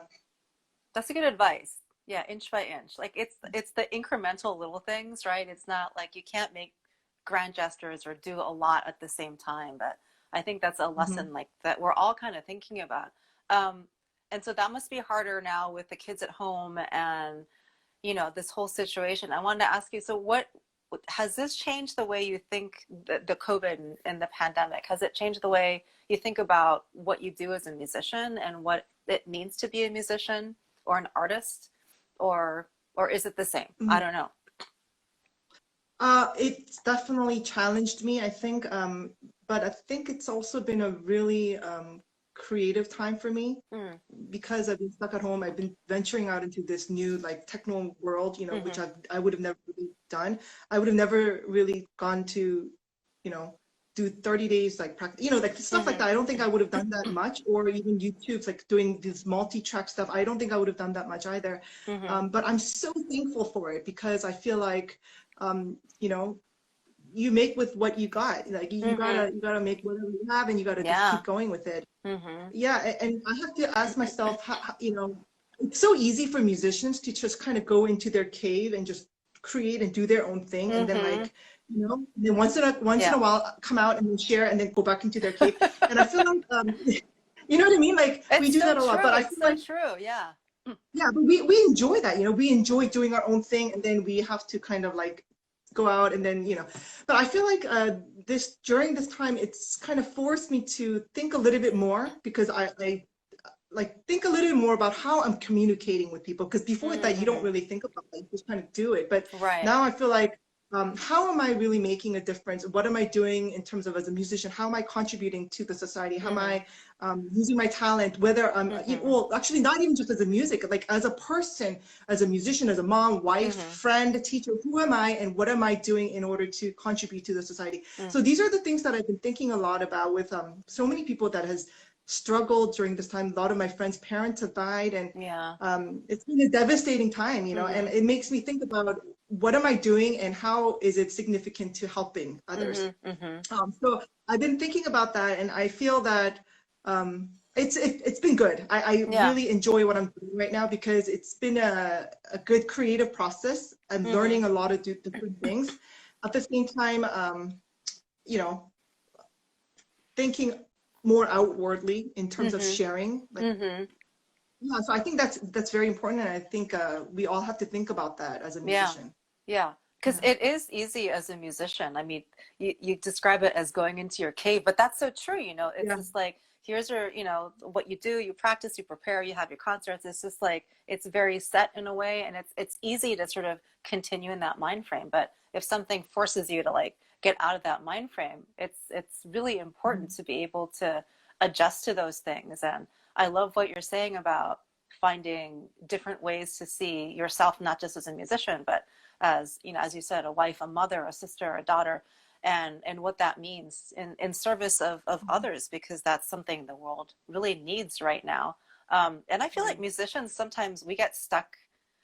Speaker 1: That's a good advice. Yeah, inch by inch. Like it's the incremental little things, right? It's not like you can't make grand gestures or do a lot at the same time. But I think that's a lesson like that we're all kind of thinking about. And so that must be harder now with the kids at home and, you know, this whole situation. I wanted to ask you, so what has this changed the way you think, the COVID and the pandemic? Has it changed the way you think about what you do as a musician and what it means to be a musician or an artist, or is it the same? I don't know.
Speaker 2: It's definitely challenged me, I think, but I think it's also been a really creative time for me because I've been stuck at home. I've been venturing out into this new like techno world, you know, which I would have never really done. I would have never really gone to, you know, do 30 days like practice, you know, like stuff like that. I don't think I would have done that much, or even YouTube's like doing this multi-track stuff. I don't think I would have done that much either. But I'm so thankful for it because I feel like, you know, you make with what you got. Like you gotta make whatever you have, and you gotta just keep going with it. Yeah, and I have to ask myself, how, you know, it's so easy for musicians to just kind of go into their cave and just create and do their own thing, and then like, you know, then once in a while come out and then share, and then go back into their cave. And I feel like, you know what I mean? Like we do that a lot, but I feel like
Speaker 1: true, yeah.
Speaker 2: Yeah, but we enjoy that, you know, we enjoy doing our own thing, and then we have to kind of like go out and then, you know, but I feel like during this time, it's kind of forced me to think a little bit more, because I like think a little bit more about how I'm communicating with people, because before that you don't really think about it, you just kind of do it. But now I feel like, how am I really making a difference? What am I doing in terms of as a musician? How am I contributing to the society? How am I using my talent, whether I'm, well, actually not even just as a music, like as a person, as a musician, as a mom, wife, friend, teacher, who am I and what am I doing in order to contribute to the society? So these are the things that I've been thinking a lot about with so many people that has struggled during this time. A lot of my friends' parents have died, and it's been a devastating time, you know, and it makes me think about what am I doing and how is it significant to helping others. So I've been thinking about that, and I feel that It's been good. I
Speaker 1: Yeah.
Speaker 2: really enjoy what I'm doing right now because it's been a good creative process. I'm
Speaker 1: Mm-hmm.
Speaker 2: learning a lot of different things. At the same time, you know, thinking more outwardly in terms of
Speaker 1: Mm-hmm.
Speaker 2: sharing. Like,
Speaker 1: Mm-hmm.
Speaker 2: yeah, so I think that's very important, and I think we all have to think about that as a
Speaker 1: Yeah.
Speaker 2: musician.
Speaker 1: Yeah. Because
Speaker 2: Yeah.
Speaker 1: it is easy as a musician. I mean, you describe it as going into your cave, but that's so true. You know, it's
Speaker 2: Yeah.
Speaker 1: just like, here's your, you know, what you do, you practice, you prepare, you have your concerts. It's just like, it's very set in a way, and it's easy to sort of continue in that mind frame. But if something forces you to like get out of that mind frame, it's really important
Speaker 2: Mhm.
Speaker 1: to be able to adjust to those things. And I love what you're saying about finding different ways to see yourself, not just as a musician, but as, you know, as you said, a wife, a mother, a sister, a daughter, and what that means in service of others, because that's something the world really needs right now. And I feel
Speaker 2: Yeah.
Speaker 1: like musicians, sometimes we get stuck.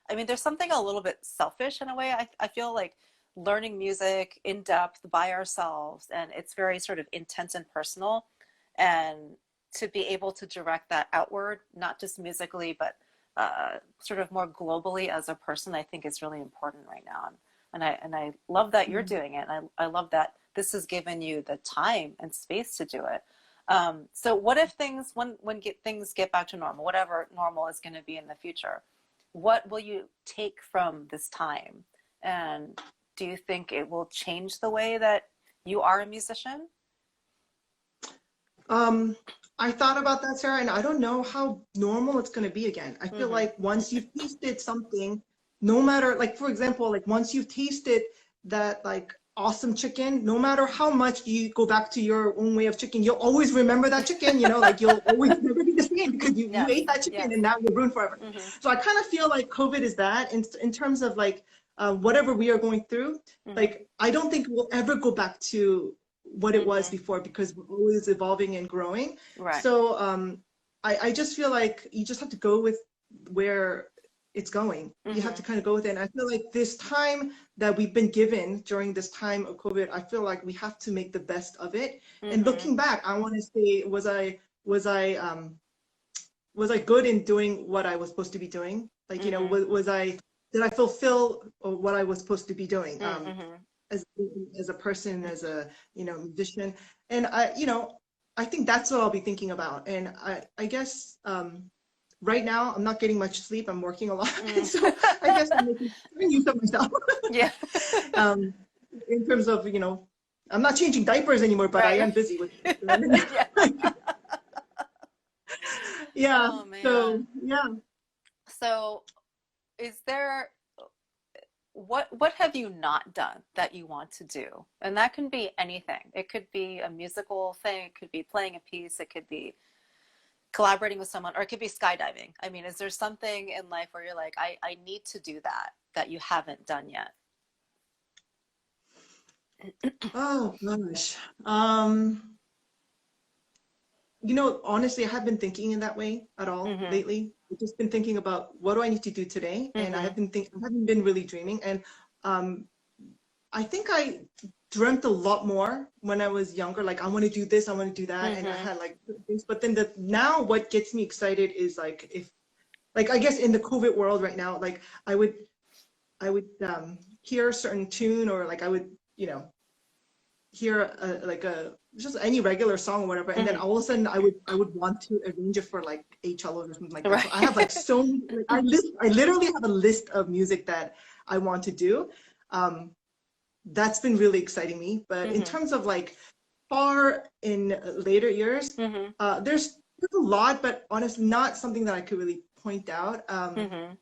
Speaker 1: I mean, there's something a little bit selfish in a way. I feel like learning music in depth by ourselves, and it's very sort of intense and personal, and to be able to direct that outward, not just musically, but sort of more globally as a person, I think is really important right now. And I love that you're
Speaker 2: Yeah.
Speaker 1: doing it. And I love that this has given you the time and space to do it. So what if things, things get back to normal, whatever normal is going to be in the future, what will you take from this time? And do you think it will change the way that you are a musician?
Speaker 2: Um, I thought about that, Sarah, and I don't know how normal it's going to be again. I feel
Speaker 1: Mm-hmm.
Speaker 2: like once you've tasted something, no matter, like, for example, like once you've tasted that like awesome chicken, no matter how much you go back to your own way of chicken, you'll always remember that chicken, you know, like you'll always never be the same because you
Speaker 1: Yes.
Speaker 2: ate that chicken
Speaker 1: Yes.
Speaker 2: and now you're ruined forever.
Speaker 1: Mm-hmm.
Speaker 2: So I kind of feel like COVID is that in terms of like whatever we are going through,
Speaker 1: Mm-hmm.
Speaker 2: like I don't think we'll ever go back to what it was
Speaker 1: Mm-hmm.
Speaker 2: before because we're always evolving and growing.
Speaker 1: Right.
Speaker 2: So I just feel like you just have to go with where it's going. You have
Speaker 1: Mm-hmm.
Speaker 2: to kind of go with it. And I feel like this time that we've been given during this time of COVID, I feel like we have to make the best of it. And
Speaker 1: Mm-hmm.
Speaker 2: looking back, I want to say, was I was I good in doing what I was supposed to be doing? Like, you know,
Speaker 1: Mm-hmm.
Speaker 2: was I did I fulfill what I was supposed to be doing?
Speaker 1: Mm-hmm.
Speaker 2: As as a person, as a musician, and I think that's what I'll be thinking about. And I guess right now I'm not getting much sleep. I'm working a lot, and so I guess I'm making use of myself.
Speaker 1: Yeah.
Speaker 2: um, in terms of I'm not changing diapers anymore, but I
Speaker 1: Right.
Speaker 2: am busy with
Speaker 1: Yeah.
Speaker 2: yeah.
Speaker 1: Oh
Speaker 2: So
Speaker 1: man.
Speaker 2: yeah.
Speaker 1: So is there, what have you not done that you want to do? And that can be anything. It could be a musical thing, it could be playing a piece, it could be collaborating with someone, or it could be skydiving. I mean, is there something in life where you're like, I need to do that you haven't done yet?
Speaker 2: Oh gosh. Honestly, I haven't been thinking in that way at all
Speaker 1: Mm-hmm.
Speaker 2: lately. I've just been thinking about what do I need to do today, and
Speaker 1: Mm-hmm.
Speaker 2: I haven't been really dreaming. And um, I think I dreamt a lot more when I was younger. Like I want to do this, I want to do that, and I
Speaker 1: Mm-hmm.
Speaker 2: had like things. But then now what gets me excited is like if like I guess in the COVID world right now, like I would hear a certain tune or like I would hear like a just any regular song or whatever, and then
Speaker 1: Mm-hmm.
Speaker 2: all of a sudden I would want to arrange it for like a cello or something like that. So I have
Speaker 1: Right.
Speaker 2: like so many, like, I literally have a list of music that I want to do. Um, that's been really exciting me. But in
Speaker 1: Mm-hmm.
Speaker 2: terms of like far in later years,
Speaker 1: Mm-hmm.
Speaker 2: there's a lot, but honestly, not something that I could really point out.
Speaker 1: Mm-hmm.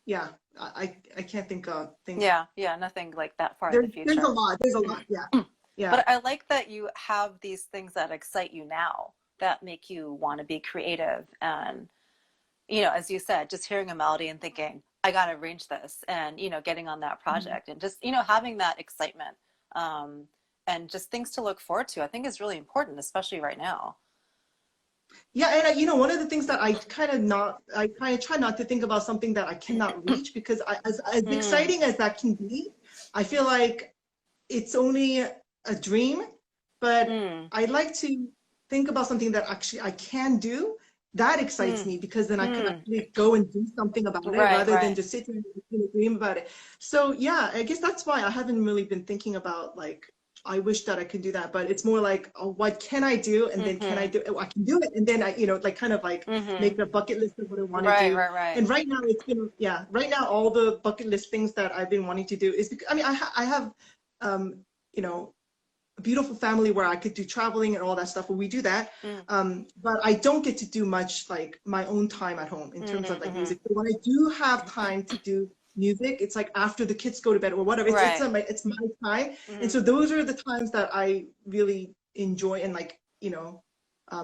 Speaker 2: Yeah, I can't think.
Speaker 1: Yeah, yeah, nothing like that far in the
Speaker 2: There's a
Speaker 1: future.
Speaker 2: lot. There's a lot. Yeah, yeah.
Speaker 1: But I like that you have these things that excite you now, that make you want to be creative. And, as you said, just hearing a melody and thinking, I got to arrange this, and, getting on that
Speaker 2: Mhm.
Speaker 1: project, and just, having that excitement, um, and just things to look forward to, I think is really important, especially right now.
Speaker 2: Yeah, and one of the things that I kind of try not to think about something that I cannot reach because as
Speaker 1: Mm,
Speaker 2: exciting as that can be, I feel like it's only a dream, but
Speaker 1: mm,
Speaker 2: I like to. think about something that actually I can do, that excites
Speaker 1: Mm,
Speaker 2: me because then I can
Speaker 1: mm.
Speaker 2: actually go and do something about it
Speaker 1: Right,
Speaker 2: rather than
Speaker 1: right.
Speaker 2: just sit here and dream about it. So yeah, I guess that's why I haven't really been thinking about like I wish that I could do that, but it's more like, oh, what can I do? And then can I
Speaker 1: Mm-hmm.
Speaker 2: do it? I can do it. And then I, like kind of like
Speaker 1: Mm-hmm.
Speaker 2: make a bucket list of what I want to
Speaker 1: Right,
Speaker 2: do.
Speaker 1: right, right.
Speaker 2: And right now it's been, yeah, right now all the bucket list things that I've been wanting to do is because, I mean, I have, um, you know, a beautiful family where I could do traveling and all that stuff, but we do that.
Speaker 1: Mm,
Speaker 2: But I don't get to do much like my own time at home in terms of
Speaker 1: mm-hmm,
Speaker 2: like
Speaker 1: mm-hmm.
Speaker 2: music. But when I do have time to do music, it's like after the kids go to bed or whatever.
Speaker 1: Right.
Speaker 2: It's my time, and
Speaker 1: Mm-hmm.
Speaker 2: so those are the times that I really enjoy and like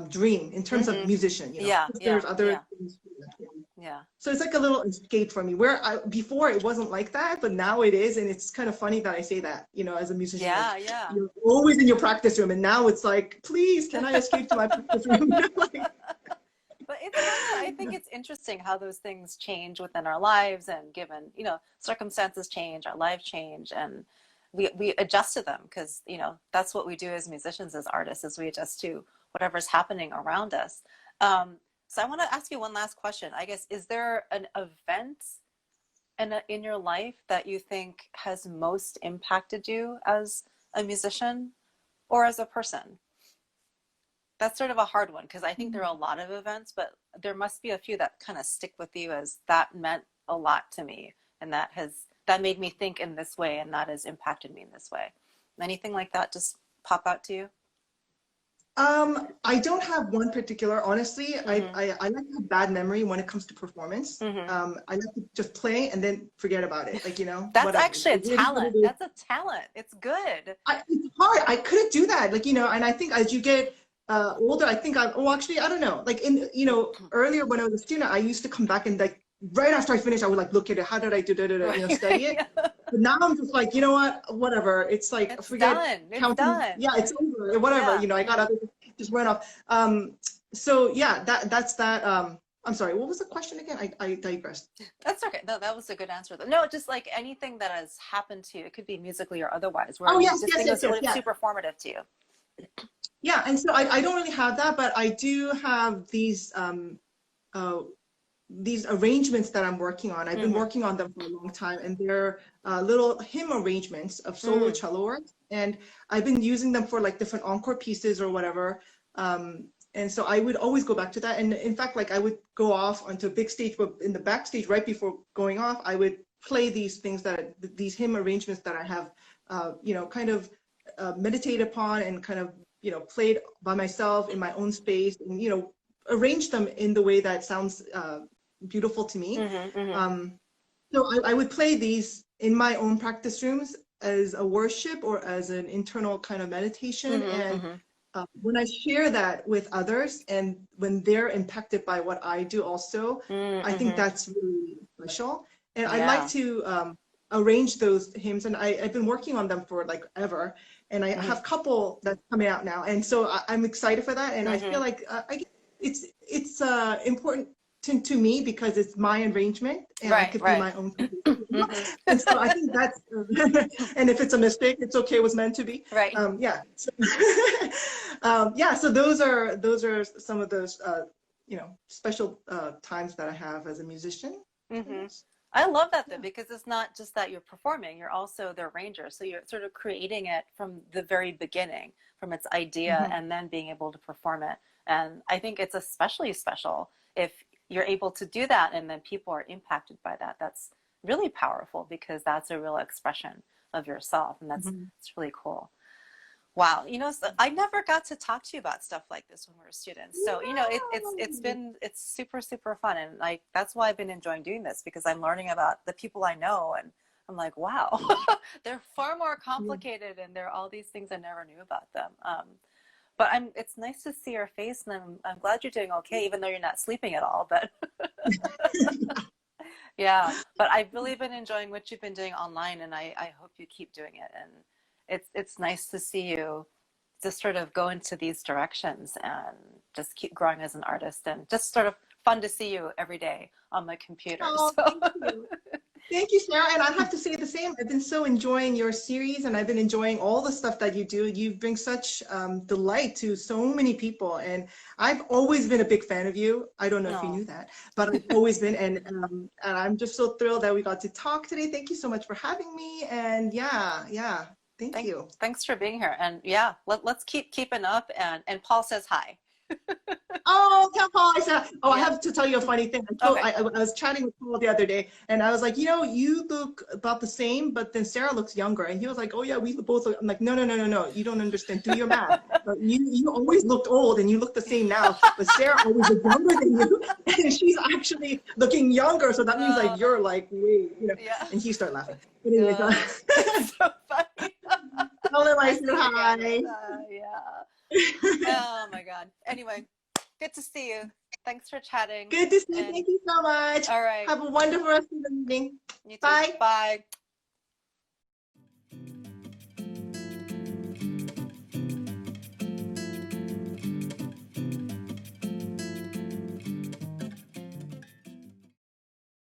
Speaker 2: dream in terms of
Speaker 1: Mm-hmm.
Speaker 2: musician.
Speaker 1: Yeah,
Speaker 2: Because
Speaker 1: yeah,
Speaker 2: there's other
Speaker 1: yeah,
Speaker 2: things. Yeah.
Speaker 1: yeah.
Speaker 2: So it's like a little escape for me. Where before it wasn't like that, but now it is, and it's kind of funny that I say that. As a musician, like
Speaker 1: Yeah, yeah.
Speaker 2: you're always in your practice room, and now it's like, please, can I escape to my practice room? Like,
Speaker 1: But it's kind of, I think it's interesting how those things change within our lives and given, circumstances change, our lives change, and we adjust to them because, that's what we do as musicians, as artists, is we adjust to whatever's happening around us. So I want to ask you one last question. I guess, is there an event in your life that you think has most impacted you as a musician or as a person? That's sort of a hard one because I think there are a lot of events, but there must be a few that kind of stick with you as that meant a lot to me, and that made me think in this way, and that has impacted me in this way. Anything like that just pop out to you?
Speaker 2: I don't have one particular, honestly.
Speaker 1: Mm-hmm.
Speaker 2: I like to have bad memory when it comes to performance.
Speaker 1: Mm-hmm.
Speaker 2: I like to just play and then forget about it. Like,
Speaker 1: That's
Speaker 2: whatever.
Speaker 1: actually a
Speaker 2: It is what
Speaker 1: talent.
Speaker 2: it is.
Speaker 1: That's a talent. It's good.
Speaker 2: It's hard. I couldn't do that. Like, and I think as you get older, I think actually, I don't know. Like earlier when I was a student, I used to come back and like right after I finished, I would like look at it. How did I do,
Speaker 1: Right,
Speaker 2: study
Speaker 1: right.
Speaker 2: it.
Speaker 1: Yeah.
Speaker 2: But now I'm just like, you know what, whatever. It's like,
Speaker 1: It's
Speaker 2: forget
Speaker 1: done. It's
Speaker 2: counting.
Speaker 1: done.
Speaker 2: Yeah, it's over. Whatever.
Speaker 1: Yeah.
Speaker 2: I got other, just run off. So yeah, that's that. I'm sorry. What was the question again? I digressed.
Speaker 1: That's okay. No, that was a good answer. No, just like anything that has happened to you, it could be musically or otherwise, where
Speaker 2: Oh,
Speaker 1: you
Speaker 2: yes,
Speaker 1: this
Speaker 2: yes,
Speaker 1: thing
Speaker 2: yes,
Speaker 1: was
Speaker 2: yes,
Speaker 1: really
Speaker 2: yeah.
Speaker 1: super formative to you.
Speaker 2: Yeah, and so I don't really have that, but I do have uh, these arrangements that I'm working on. I've been
Speaker 1: Mm-hmm.
Speaker 2: working on them for a long time, and they're little hymn arrangements of solo
Speaker 1: Mm.
Speaker 2: cello work. And I've been using them for like different encore pieces or whatever. And so I would always go back to that. And in fact, like I would go off onto a big stage, but in the backstage, right before going off, I would play these things these hymn arrangements that I have, kind of meditate upon and kind of, played by myself in my own space and, arrange them in the way that sounds beautiful to me.
Speaker 1: Mm-hmm. Mm-hmm.
Speaker 2: Um, so I would play these in my own practice rooms as a worship or as an internal kind of meditation.
Speaker 1: Mm-hmm.
Speaker 2: And
Speaker 1: Mm-hmm.
Speaker 2: when I share that with others and when they're impacted by what I do also, I think
Speaker 1: Mm-hmm.
Speaker 2: that's really special. And I'd like
Speaker 1: Yeah.
Speaker 2: to arrange those hymns, and I've been working on them for like ever. And I
Speaker 1: Mm-hmm.
Speaker 2: have a couple that's coming out now. And so I'm excited for that. And I feel
Speaker 1: Mm-hmm.
Speaker 2: like it's important to me because it's my arrangement and I
Speaker 1: Right.
Speaker 2: could be
Speaker 1: Right.
Speaker 2: my own composer.
Speaker 1: Mm-hmm.
Speaker 2: And so I think that's, and if it's a mistake, it's okay, it was meant to be.
Speaker 1: Right.
Speaker 2: Yeah. So, yeah, so those are some of those, special times that I have as a musician, I
Speaker 1: Mm-hmm.
Speaker 2: guess.
Speaker 1: I love that though,
Speaker 2: Yeah.
Speaker 1: because it's not just that you're performing, you're also the arranger. So you're sort of creating it from the very beginning, from its idea,
Speaker 2: Mhm.
Speaker 1: and then being able to perform it. And I think it's especially special if you're able to do that and then people are impacted by that. That's really powerful because that's a real expression of yourself. And
Speaker 2: Mhm.
Speaker 1: it's really cool. Wow, so I never got to talk to you about stuff like this when we were students. So,
Speaker 2: No.
Speaker 1: it's super super fun, and like that's why I've been enjoying doing this because I'm learning about the people I know, and I'm like, wow, they're far more
Speaker 2: Yeah.
Speaker 1: complicated, and there are all these things I never knew about them. But it's nice to see your face, and I'm glad you're doing okay, even though you're not sleeping at all. But yeah, but I've really been enjoying what you've been doing online, and I hope you keep doing it. And it's nice to see you just sort of go into these directions and just keep growing as an artist, and just sort of fun to see you every day on my computer.
Speaker 2: Oh,
Speaker 1: So
Speaker 2: thank you. Thank you, Sarah. And I have to say the same. I've been so enjoying your series, and I've been enjoying all the stuff that you do. You bring such delight to so many people, and I've always been a big fan of you. I don't know if you
Speaker 1: No.
Speaker 2: knew that, but I've always been, and I'm just so thrilled that we got to talk today. Thank you so much for having me. And yeah, thank you.
Speaker 1: Thanks for being here. And yeah, let's keep keeping up. And Paul says hi.
Speaker 2: Oh, tell Paul I said, oh, I
Speaker 1: Yeah.
Speaker 2: have to tell you a funny thing.
Speaker 1: Okay.
Speaker 2: I was chatting with Paul the other day, and I was like, you know, you look about the same, but then Sarah looks younger. And he was like, oh, yeah, we both look. I'm like, no. You don't understand. Do your math. But you always looked old, and you look the same now. But Sarah always looked younger than you, and she's actually looking younger. So that means like you're like way, you know.
Speaker 1: Yeah.
Speaker 2: And he started laughing. Anyways,
Speaker 1: It's so funny.
Speaker 2: tell him I
Speaker 1: I
Speaker 2: said
Speaker 1: see
Speaker 2: hi.
Speaker 1: again. Yeah. Oh my God. Anyway, good to see you. Thanks for chatting.
Speaker 2: Good to see you.
Speaker 1: And
Speaker 2: Thank you so much.
Speaker 1: all right.
Speaker 2: Have a wonderful rest of the evening.
Speaker 1: You too.
Speaker 2: Bye.
Speaker 1: Bye.